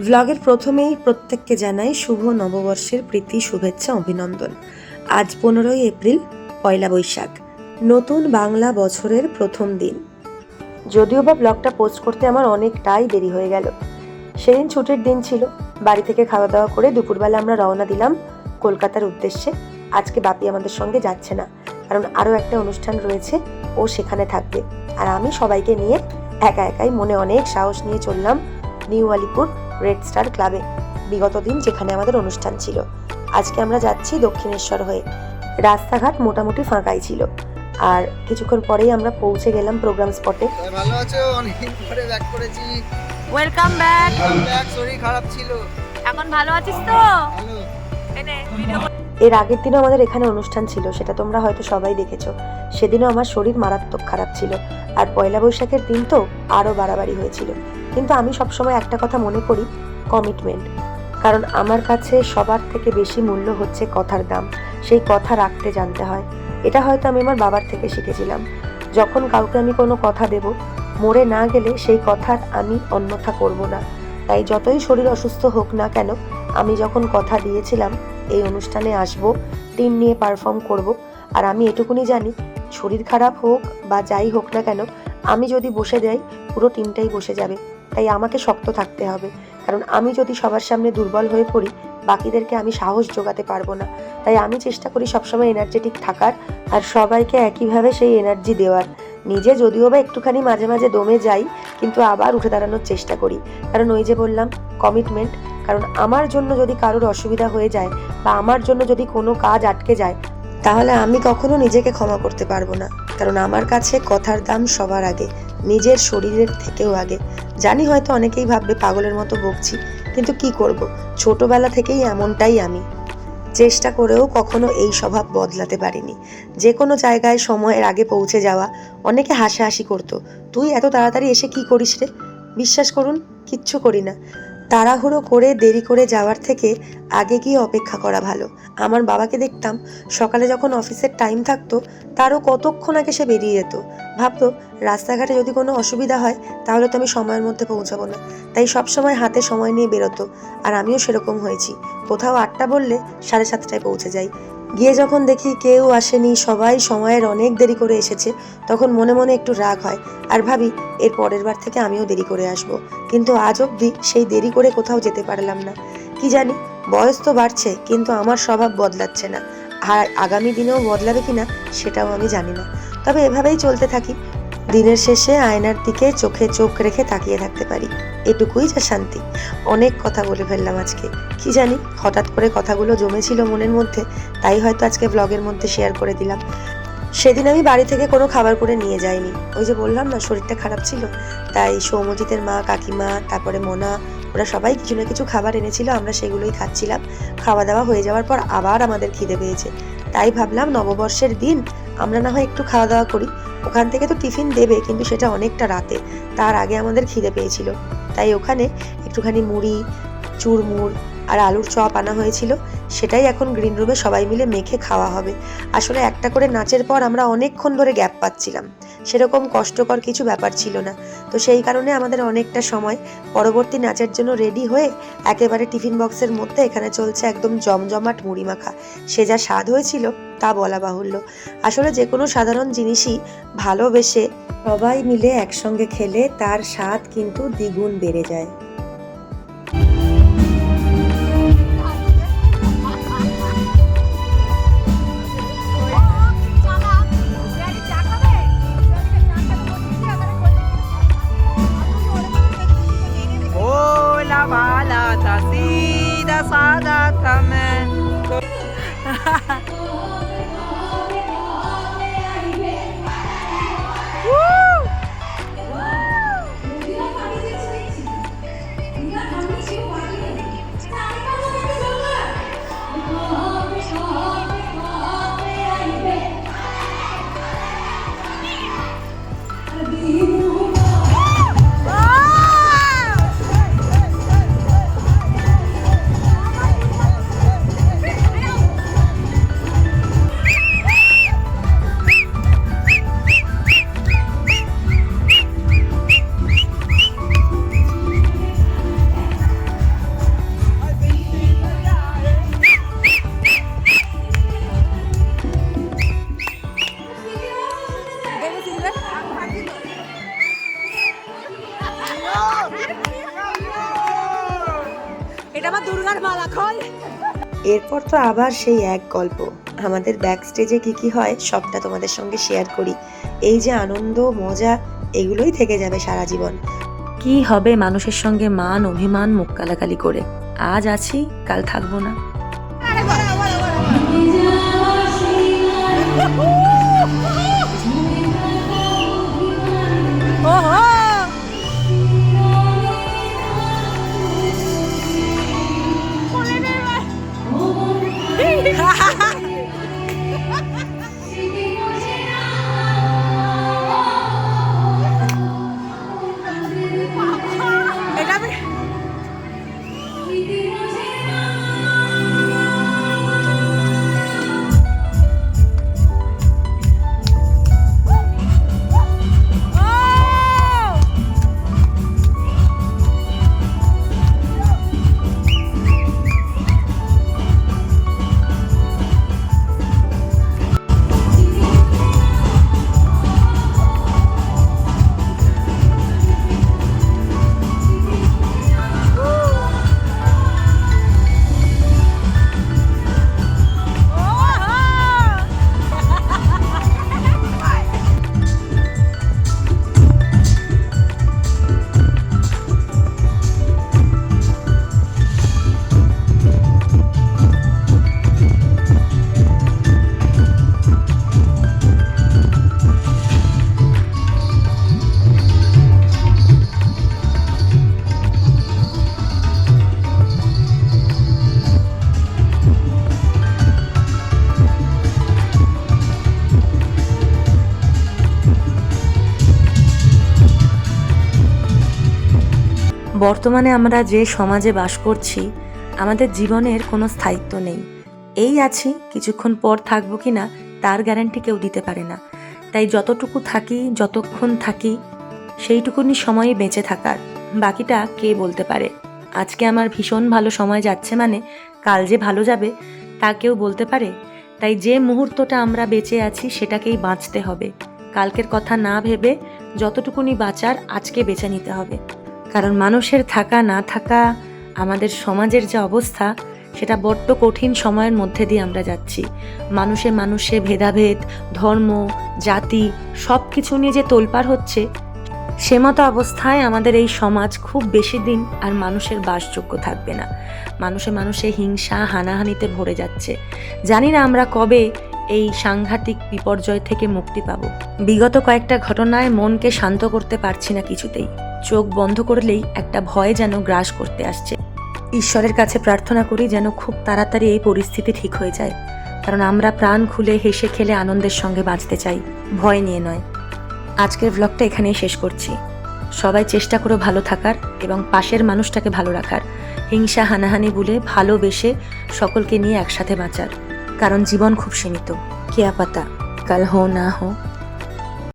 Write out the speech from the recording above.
ব্লগের প্রথমেই প্রত্যেককে জানাই শুভ নববর্ষের প্রীতি শুভেচ্ছা অভিনন্দন। আজ 15ই এপ্রিল, পয়লা বৈশাখ, নতুন বাংলা বছরের প্রথম দিন। যদিও বা ব্লগটা পোস্ট করতে আমার অনেকটাই দেরি হয়ে গেল। সেদিন ছুটির দিন ছিল। বাড়ি থেকে খাওয়া দাওয়া করে দুপুরবেলা আমরা রওনা দিলাম কলকাতার উদ্দেশ্যে। আজকে বাপি আমাদের সঙ্গে যাচ্ছে না, কারণ আরও একটা অনুষ্ঠান রয়েছে, ও সেখানে থাকবে। আর আমি সবাইকে নিয়ে একা একাই মনে অনেক সাহস নিয়ে চললাম নিউ আলিপুর রেড স্টার ক্লাবে, বিগত দিন যেখানে আমাদের অনুষ্ঠান ছিল। আজকে আমরা যাচ্ছি দক্ষিণেশ্বর হয়ে। রাস্তাঘাট মোটামুটি ফাঁকাই ছিল, আর কিছুক্ষণ পরেই আমরা পৌঁছে গেলাম প্রোগ্রাম স্পটে। ভালো আছো? অনেকদিন পরে ব্যাক করেছি। Welcome back. শরীর খারাপ ছিল, এখন ভালো আছিস তো? ভালো। এনে ভিডিও। এর আগের দিনও আমাদের এখানে অনুষ্ঠান ছিল, সেটা তোমরা হয়তো সবাই দেখেছো। সেদিনও আমার শরীর মারাত্মক খারাপ ছিল, আর পয়লা বৈশাখের দিন তো আরও বাড়াবাড়ি হয়েছিল। কিন্তু আমি সবসময় একটা কথা মনে করি, কমিটমেন্ট। কারণ আমার কাছে সবার থেকে বেশি মূল্য হচ্ছে কথার দাম। সেই কথা রাখতে জানতে হয়। এটা হয়তো আমি আমার বাবার থেকে শিখেছিলাম। যখন কাউকে আমি কোনো কথা দেব, মরে না গেলে সেই কথার আমি অন্যথা করব না। তাই যতই শরীর অসুস্থ হোক না কেন, আমি যখন কথা দিয়েছিলাম এই অনুষ্ঠানে আসব, টিম নিয়ে পারফর্ম করব, আর আমি এটুকুনি জানি শরীর খারাপ হোক বা যাই হোক না কেন, আমি যদি বসে যাই পুরো টিমটাই বসে যাবে। তাই আমাকে শক্ত থাকতে হবে, কারণ আমি যদি সবার সামনে দুর্বল হয়ে পড়ি, বাকিদেরকে আমি সাহস জোগাতে পারবো না। তাই আমি চেষ্টা করি সবসময় এনার্জেটিক থাকার, আর সবাইকে একইভাবে সেই এনার্জি দেওয়ার। নিজে যদিও বা একটুখানি মাঝে মাঝে দমে যাই, কিন্তু আবার উঠে দাঁড়ানোর চেষ্টা করি। কারণ ওই যে বললাম, কমিটমেন্ট। কারণ আমার জন্য যদি কারোর অসুবিধা হয়ে যায় বা আমার জন্য যদি কোনো কাজ আটকে যায়, তাহলে আমি কখনো নিজেকে ক্ষমা করতে পারবো না। কারণ আমার কাছে কথার দাম সবার আগে, নিজের শরীরের থেকেও আগে। জানি হয়তো অনেকেই ভাববে পাগলের মতো বকছি, কিন্তু কি করব, ছোটবেলা থেকেই এমনটাই আমি। চেষ্টা করেও কখনো এই স্বভাব বদলাতে পারিনি। যে কোনো জায়গায় সময়ের আগে পৌঁছে যাওয়া। অনেকে হাসাহাসি করতো, তুই এত তাড়াতাড়ি এসে কি করিস রে? বিশ্বাস করুন, কিচ্ছু করি না। তাড়াহুড়ো করে দেরি করে যাওয়ার থেকে আগে গিয়ে অপেক্ষা করা ভালো। আমার বাবাকে দেখতাম, সকালে যখন অফিসের টাইম থাকতো, তারও কতক্ষণ আগে সে বেরিয়ে যেত। ভাবতো রাস্তাঘাটে যদি কোনো অসুবিধা হয়, তাহলে তো আমি সময়ের মধ্যে পৌঁছাবো না। তাই সবসময় হাতে সময় নিয়ে বেরোতো, আর আমিও সেরকম হয়েছি। কোথাও 8টা বললে 7:30টায় পৌঁছে যাই। গিয়ে যখন দেখি কেউ আসেনি, সবাই সময়ের অনেক দেরি করে এসেছে, তখন মনে মনে একটু রাগ হয়, আর ভাবি এর পরের বার থেকে আমিও দেরি করে আসব। কিন্তু আজ অবধি সেই দেরি করে কোথাও যেতে পারলাম না। কি জানি, বয়স তো বাড়ছে, কিন্তু আমার স্বভাব বদলাচ্ছে না। আর আগামী দিনেও বদলাবে কিনা সেটাও আমি জানি না। তবে এভাবেই চলতে থাকি। দিনের শেষে আয়নার দিকে চোখে চোখ রেখে তাকিয়ে থাকতে পারি, এটুকুই যা শান্তি। অনেক কথা বলে ফেললাম আজকে। কি জানি, হঠাৎ করে কথাগুলো জমেছিল মনের মধ্যে, তাই হয়তো আজকে ব্লগের মধ্যে শেয়ার করে দিলাম। সেদিন আমি বাড়ি থেকে কোনো খাবার করে নিয়ে যাইনি। ওই যে বললাম না, শরীরটা খারাপ ছিল। তাই সৌমজিতের মা, কাকিমা, তারপরে মোনা, ওরা সবাই কিছু না কিছু খাবার এনেছিল, আমরা সেগুলোই খাচ্ছিলাম। খাওয়া দাওয়া হয়ে যাওয়ার পর আবার আমাদের খিদে পেয়েছে। তাই ভাবলাম নববর্ষের দিন আমরা না হয় একটু খাওয়া দাওয়া করি। ওখান থেকে তো টিফিন দেবে, কিন্তু সেটা অনেকটা রাতে। তার আগে আমাদের খিদে পেয়েছিল, তাই ওখানে একটুখানি মুড়ি, চুরমুড় আর আলুর চপ আনা হয়েছিল। সেটাই এখন গ্রিন রুমে সবাই মিলে মেখে খাওয়া হবে। আসলে একটা করে নাচের পর আমরা অনেকক্ষণ ধরে গ্যাপ পাচ্ছিলাম, সেরকম কষ্টকর কিছু ব্যাপার ছিল না। তো সেই কারণে আমাদের অনেকটা সময় পরবর্তী নাচের জন্য রেডি হয়ে একেবারে টিফিন বক্সের মধ্যে এখানে চলছে একদম জমজমাট মুড়ি মাখা। সে যা স্বাদ হয়েছিল তা বলা বাহুল্য। আসলে যে কোনো সাধারণ জিনিসই ভালোবেসে সবাই মিলে একসঙ্গে খেলে তার স্বাদ কিন্তু দ্বিগুণ বেড়ে যায়। भोला भाला था सीधा साधा था मैं। এটা আমার দুর্গার মালা খোল। এরপর তো আবার সেই এক গল্প। আমাদের ব্যাক স্টেজে কি হয় সবটা তোমাদের সঙ্গে শেয়ার করি। এই যে আনন্দ মজা, এগুলোই থেকে যাবে সারা জীবন। কি হবে মানুষের সঙ্গে মান অভিমান মুখ কালাকালি করে? আজ আছি, কাল থাকবো না। বর্তমানে আমরা যে সমাজে বাস করছি, আমাদের জীবনের কোনো স্থায়িত্ব নেই। এই আছি, কিছুক্ষণ পর থাকবো কি না তার গ্যারান্টি কেউ দিতে পারে না। তাই যতটুকু থাকি, যতক্ষণ থাকি, সেইটুকুনি সময়ই বেঁচে থাকার, বাকিটা কে বলতে পারে। আজকে আমার ভীষণ ভালো সময় যাচ্ছে মানে কাল যে ভালো যাবে তা কেউ বলতে পারে? তাই যে মুহূর্তটা আমরা বেঁচে আছি সেটাকেই বাঁচতে হবে। কালকের কথা না ভেবে যতটুকুনি বাঁচার আজকে বেছে নিতে হবে। কারণ মানুষের থাকা না থাকা, আমাদের সমাজের যে অবস্থা, সেটা বড্ড কঠিন সময়ের মধ্যে দিয়ে আমরা যাচ্ছি। মানুষে মানুষে ভেদাভেদ, ধর্ম, জাতি সব কিছু নিয়ে যে তোলপাড় হচ্ছে, সে মতো অবস্থায় আমাদের এই সমাজ খুব বেশি দিন আর মানুষের বাসযোগ্য থাকবে না। মানুষে মানুষে হিংসা হানাহানিতে ভরে যাচ্ছে। জানি না আমরা কবে এই সাংঘাতিক বিপর্যয় থেকে মুক্তি পাব। বিগত কয়েকটা ঘটনায় মনকে শান্ত করতে পারছি না কিছুতেই। চোখ বন্ধ করলেই একটা ভয় যেন গ্রাস করতে আসছে। ঈশ্বরের কাছে প্রার্থনা করি যেন খুব তাড়াতাড়ি এই পরিস্থিতি ঠিক হয়ে যায়। কারণ আমরা প্রাণ খুলে হেসে খেলে আনন্দের সঙ্গে বাঁচতে চাই, ভয় নিয়ে নয়। আজকের ব্লগটা এখানেই শেষ করছি। সবাই চেষ্টা করো ভালো থাকার এবং পাশের মানুষটাকে ভালো রাখার। হিংসা হানাহানি ভুলে ভালোবেসে সকলকে নিয়ে একসাথে বাঁচার। কারণ জীবন খুব সীমিত। क्या पता कल हो ना हो।